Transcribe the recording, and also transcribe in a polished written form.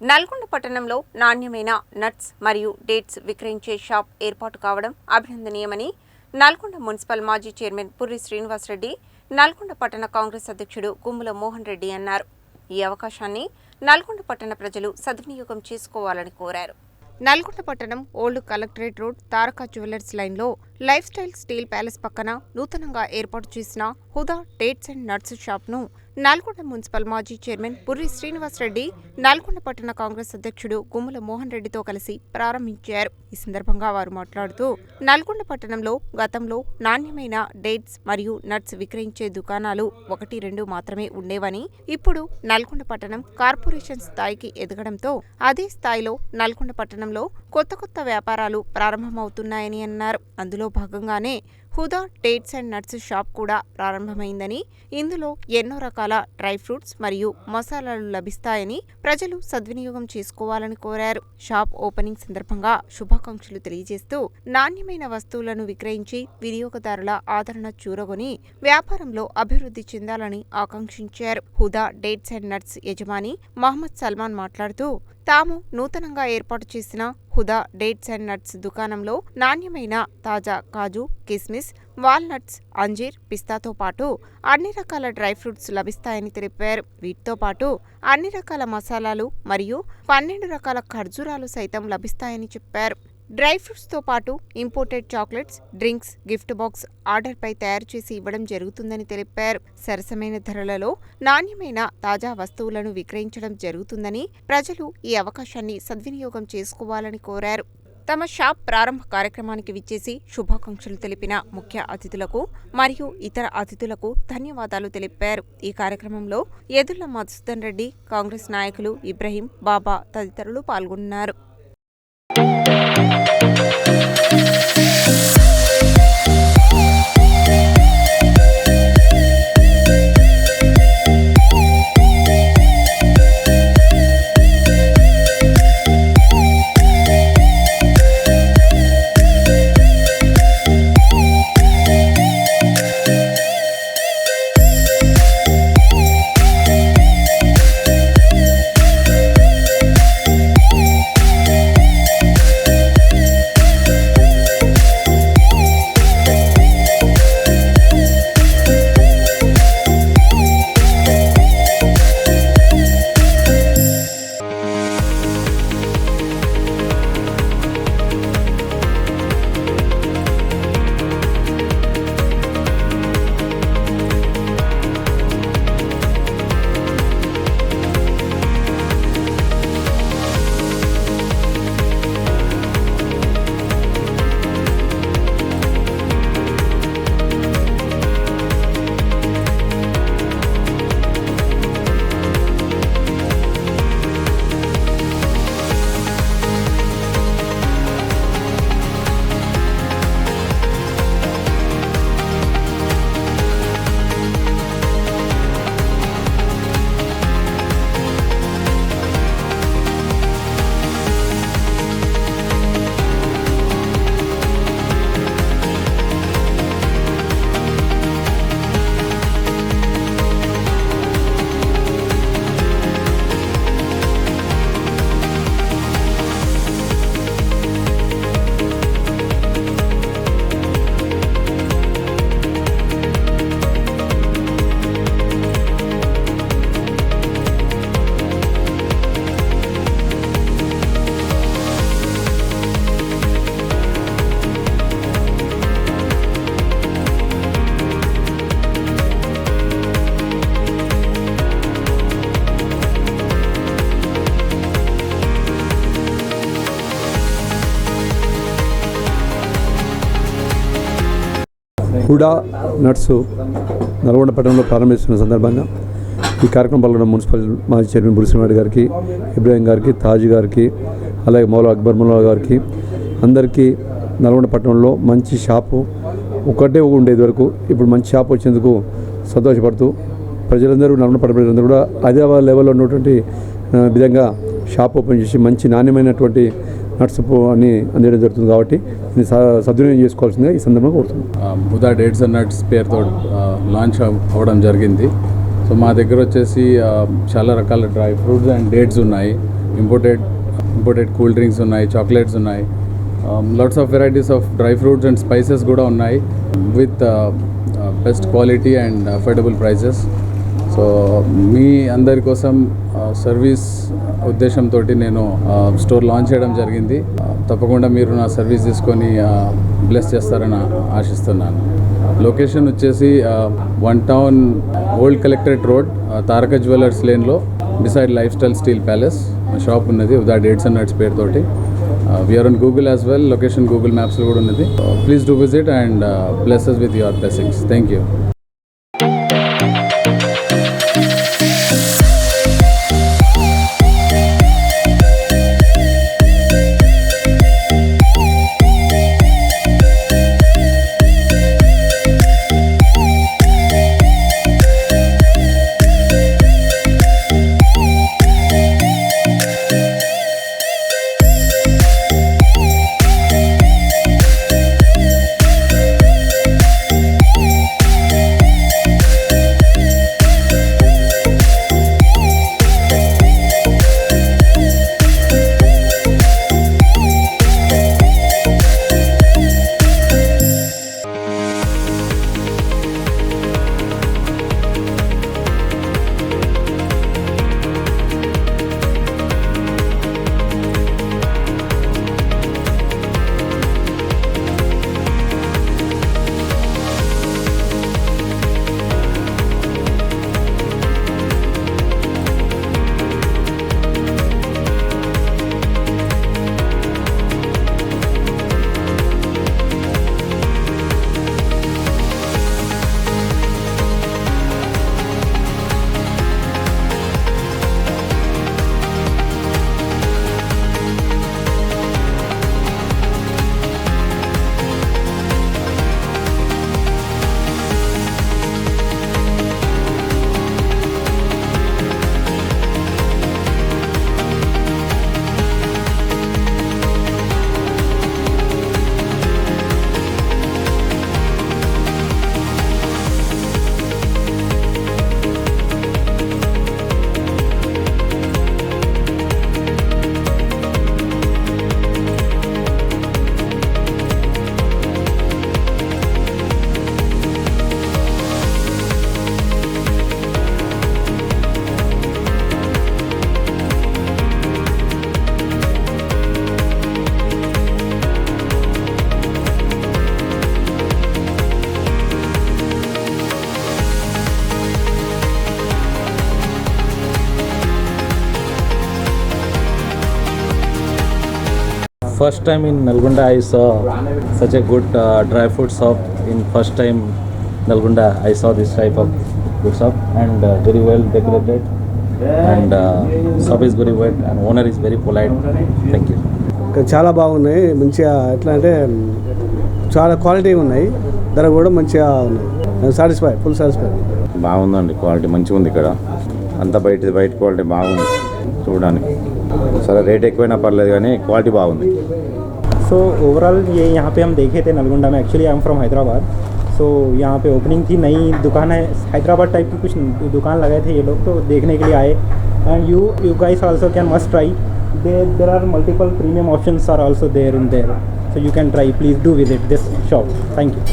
నల్గొండ పట్టణంలో నాణ్యమైన నట్స్ మరియు డేట్స్ విక్రయించే షాప్ ఏర్పాటు కావడం అభినందనీయమని నల్గొండ మున్సిపల్ మాజీ చైర్మన్ పుర్రి శ్రీనివాసరెడ్డి, నల్గొండ పట్టణ కాంగ్రెస్ అధ్యక్షుడు గుమ్ముల మోహన్ రెడ్డి అన్నారు. ఈ అవకాశాన్ని నల్గొండ పట్టణ ప్రజలు సద్వినియోగం చేసుకోవాలని కోరారు. నల్గొండ పట్టణం old collectorate road Taraka jewellers లైన్లో లైఫ్ స్టైల్ స్టీల్ ప్యాలెస్ పక్కన నూతనంగా ఏర్పాటు చేసిన హుదా డేట్స్ అండ్ నట్స్ షాప్ను నల్గొండ మున్సిపల్ మాజీ చైర్మన్ పుర్రి శ్రీనివాసరెడ్డి, నల్గొండ పట్టణ కాంగ్రెస్ అధ్యక్షుడు గుమ్ముల మోహన్ రెడ్డితో కలిసి ప్రారంభించారు. ఈ సందర్భంగా వారు మాట్లాడుతూ, నల్గొండ పట్టణంలో గతంలో నాణ్యమైన డేట్స్ మరియు నట్స్ విక్రయించే దుకాణాలు 1-2 మాత్రమే ఉండేవని, ఇప్పుడు నల్గొండ పట్టణం కార్పొరేషన్ స్థాయికి ఎదగడంతో అదే స్థాయిలో నల్గొండ పట్టణంలో కొత్త వ్యాపారాలు ప్రారంభమవుతున్నాయని అన్నారు. అందులో భాగంగానే Huda dates and nuts shop కూడా ప్రారంభమైందని, ఇందులో ఎన్నో రకాల డ్రై ఫ్రూట్స్ మరియు మసాలాలు లభిస్తాయని ప్రజలు సద్వినియోగం చేసుకోవాలని కోరారు. షాప్ ఓపెనింగ్ సందర్భంగా శుభాకాంక్షలు తెలియజేస్తూ, నాణ్యమైన వస్తువులను విక్రయించి వినియోగదారుల ఆదరణ చూరగొని వ్యాపారంలో అభివృద్ధి చెందాలని ఆకాంక్షించారు. హుదా డేట్స్ అండ్ నట్స్ యజమాని మహమ్మద్ సల్మాన్ మాట్లాడుతూ, తాము నూతనంగా ఏర్పాటు చేసిన హుదా డేట్స్ అండ్ నట్స్ దుకాణంలో నాణ్యమైన తాజా కాజు, కిస్మిస్, వాల్నట్స్, అంజీర్, పిస్తాతో పాటు అన్ని రకాల డ్రై ఫ్రూట్స్ లభిస్తాయని తెలిపారు. వీటితో పాటు అన్ని రకాల మసాలాలు మరియు 12 రకాల ఖర్జూరాలు సైతం లభిస్తాయని చెప్పారు. డ్రై ఫ్రూట్స్తో పాటు imported chocolates, drinks, gift box ఆర్డర్పై తయారు చేసి ఇవ్వడం జరుగుతుందని తెలిపారు. సరసమైన ధరలలో నాణ్యమైన తాజా వస్తువులను విక్రయించడం జరుగుతుందని ప్రజలు ఈ అవకాశాన్ని సద్వినియోగం చేసుకోవాలని కోరారు. తమ షాప్ ప్రారంభ కార్యక్రమానికి విచ్చేసి శుభాకాంక్షలు తెలిపిన ముఖ్య అతిథులకు మరియు ఇతర అతిథులకు ధన్యవాదాలు తెలిపారు. ఈ కార్యక్రమంలో ఎదుళ్ల మధుసూదన్ రెడ్డి, కాంగ్రెస్ నాయకులు ఇబ్రహీం, బాబా తదితరులు పాల్గొన్నారు. హుడా నట్స్ నల్గొండ పట్టణంలో ప్రారంభిస్తున్న సందర్భంగా ఈ కార్యక్రమం పాల్గొన్న మున్సిపల్ మాజీ చైర్మన్ పుర్రి శ్రీనివాసరెడ్డి గారికి, ఇబ్రాహీం గారికి, తాజ్ గారికి, అలాగే మౌలా అక్బర్ మౌలా గారికి, అందరికీ నల్గొండ పట్టణంలో మంచి షాపు ఒకటే ఉండేది వరకు ఇప్పుడు మంచి షాప్ వచ్చేందుకు సంతోషపడుతూ ప్రజలందరూ నల్గొండ పట్టణ ప్రజలందరూ కూడా అదే లెవెల్లో ఉన్నటువంటి విధంగా షాప్ ఓపెన్ చేసి మంచి నాణ్యమైనటువంటి నట్స్ అని అందించడం జరుగుతుంది. కాబట్టి దీన్ని సద్వినియోగం చేసుకోవాల్సిందిగా ఈ సందర్భంగా కోరుతున్నాం. హుదా డేట్స్ అండ్ నట్స్ పేరుతో లాంచ్ అవ్వడం జరిగింది. సో మా దగ్గర వచ్చేసి చాలా రకాల డ్రై ఫ్రూట్స్ అండ్ డేట్స్ ఉన్నాయి. ఇంపోర్టెడ్ కూల్ డ్రింక్స్ ఉన్నాయి, చాక్లెట్స్ ఉన్నాయి, lots of varieties of dry fruits and spices కూడా ఉన్నాయి with best quality and affordable prices. So మీ అందరి కోసం సర్వీస్ ఉద్దేశంతో నేను స్టోర్ లాంచ్ చేయడం జరిగింది. తప్పకుండా మీరు నా సర్వీస్ తీసుకొని బ్లెస్ చేస్తారని ఆశిస్తున్నాను. లొకేషన్ వచ్చేసి 1 town old collectorate road, Taraka jewellers లేన్లో beside life style steel palace shop ఉన్నది. ఉదా డేట్స్ అండ్ నట్స్ పేరుతోటి. We're on Google as well. Location Google మ్యాప్స్లో కూడా ఉన్నది. Please do visit and bless us with your blessings. Thank you. First time in Nalgonda I saw such a good dry fruit shop. In first time Nalgonda I saw this type of good shop and very well decorated and shop is very well and owner is very polite. Thank you. చాలా బాగున్నాయి. మంచిగా ఎట్లా అంటే చాలా quality ఉన్నాయి, ధర కూడా మంచిగా ఉన్నాయి. Satisfy, full satisfy. బాగుందండి, క్వాలిటీ మంచిగా ఉంది. ఇక్కడ అంతా బయట క్వాలిటీ బాగుంది చూడడానికి. సరే రేట్ ఎక్కువైనా పర్లేదు కానీ క్వాలిటీ బాగుంది. सो ओवरऑल ये यहाँ पे हम देखे थे नलगोंडा में. Actually I am from Hyderabad. So यहाँ पे ओपनिंग थी, नई दुकान है, हैदराबाद टाइप की कुछ दुकान लगाए थे ये लोग, तो देखने के लिए आए. And you guys also can must try. There are multiple premium options are also there in there, so you can try. Please do visit this shop. Thank you.